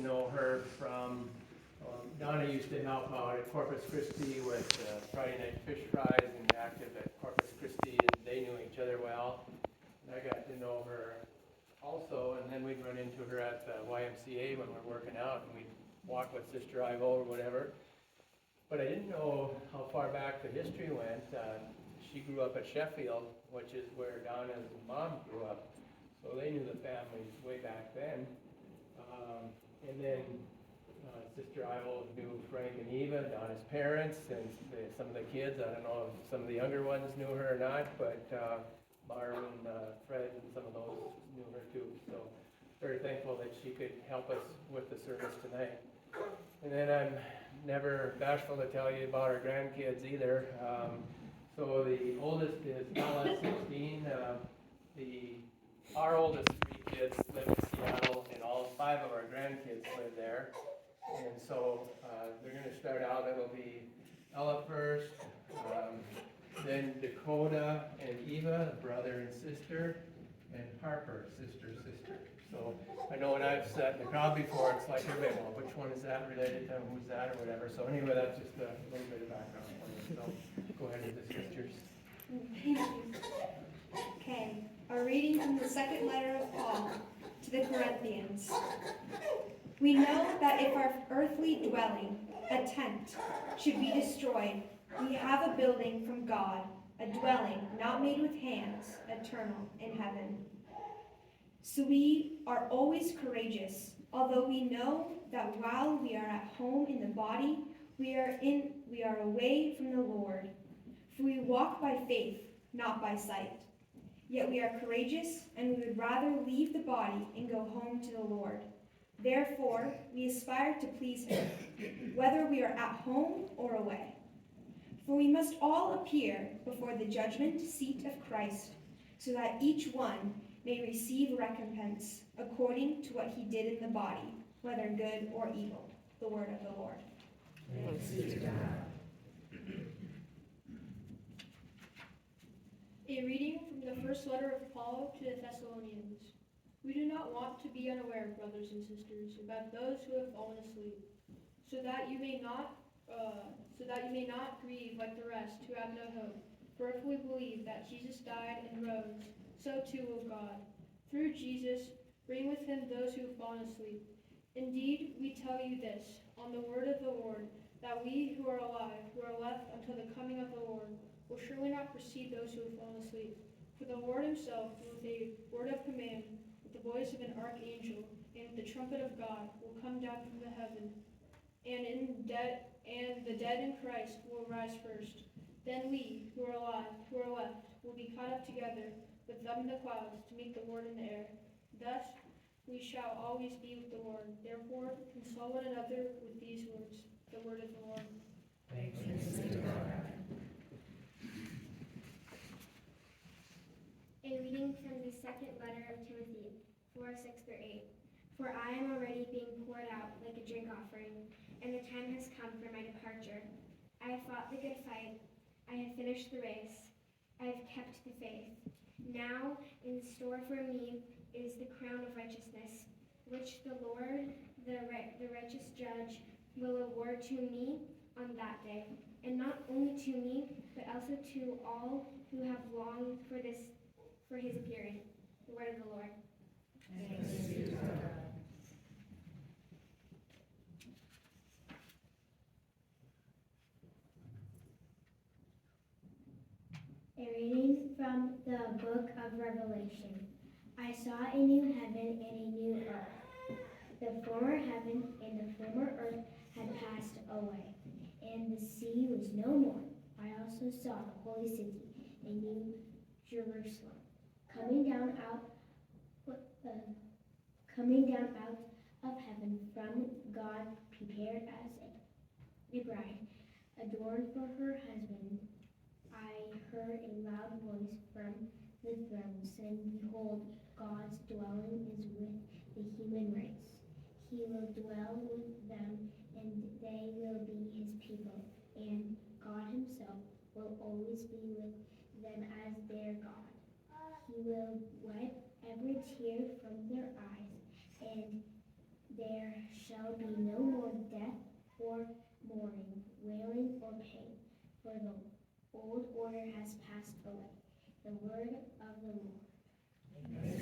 know her from, Donna used to help out at Corpus Christi with Friday night fish fries and active at Corpus Christi, and they knew each other well. And I got to know her also, and then we'd run into her at the YMCA when we're working out, and we'd walk with Sister Ivo or whatever. But I didn't know how far back the history went. She grew up at Sheffield, which is where Donna's mom grew up. So they knew the families way back then. And then Sister Ivo knew Frank and Eva, Donna's parents, and some of the kids. I don't know if some of the younger ones knew her or not, but Barb and Fred and some of those knew her too. So very thankful that she could help us with the service tonight. And then I'm never bashful to tell you about our grandkids either. So the oldest is Ella, 16. Our oldest 3 kids live in Seattle, and all 5 of our grandkids live there. And so they're going to start out, it'll be Ella first, then Dakota and Eva, brother and sister, and Harper, sister. So I know when I've sat in the crowd before, it's like, okay, well, which one is that related to, who's that, or whatever. So anyway, that's just a little bit of background for you. So go ahead with the sisters. Thank you. Okay, our reading from the second letter of Paul to the Corinthians. We know that if our earthly dwelling, a tent, should be destroyed, we have a building from God, a dwelling not made with hands, eternal in heaven. So we are always courageous, although we know that while we are at home in the body, we are away from the Lord. For we walk by faith, not by sight. Yet we are courageous, and we would rather leave the body and go home to the Lord. Therefore, we aspire to please him, whether we are at home or away. For we must all appear before the judgment seat of Christ, so that each one may receive recompense according to what he did in the body, whether good or evil. The word of the Lord. Thanks be to God. A reading from the first letter of Paul to the Thessalonians. We do not want to be unaware, brothers and sisters, about those who have fallen asleep, so that you may not grieve like the rest who have no hope. For if we believe that Jesus died and rose, so too will God, through Jesus, bring with him those who have fallen asleep. Indeed, we tell you this, on the word of the Lord, that we who are alive, who are left until the coming of the Lord, will surely not precede those who have fallen asleep. For the Lord himself, with a word of command, with the voice of an archangel, and with the trumpet of God, will come down from the heaven, and the dead in Christ will rise first. Then we, who are alive, who are left, will be caught up together with them in the clouds to meet the Lord in the air. Thus we shall always be with the Lord. Therefore, console one another with these words. The word of the Lord. Thanks be to God. A reading from the second letter of Timothy, 4:6-8. For I am already being poured out like a drink offering, and the time has come for my departure. I have fought the good fight. I have finished the race. I have kept the faith. Now, in store for me is the crown of righteousness, which the Lord, the righteous judge, will award to me on that day, and not only to me, but also to all who have longed for his appearing. The word of the Lord. Thanks be to God. A reading from the book of Revelation. I saw a new heaven and a new earth. The former heaven and the former earth had passed away, and the sea was no more. I also saw the holy city, a new Jerusalem, coming down out of heaven from God, prepared as a bride, adorned for her husband. I heard a loud voice from the throne saying, Behold, God's dwelling is with the human race. He will dwell with them, and they will be his people, and God himself will always be with them as their God. He will wipe every tear from their eyes, and There shall be no more death or mourning, wailing or pain, for the old order has passed away. The word of the Lord.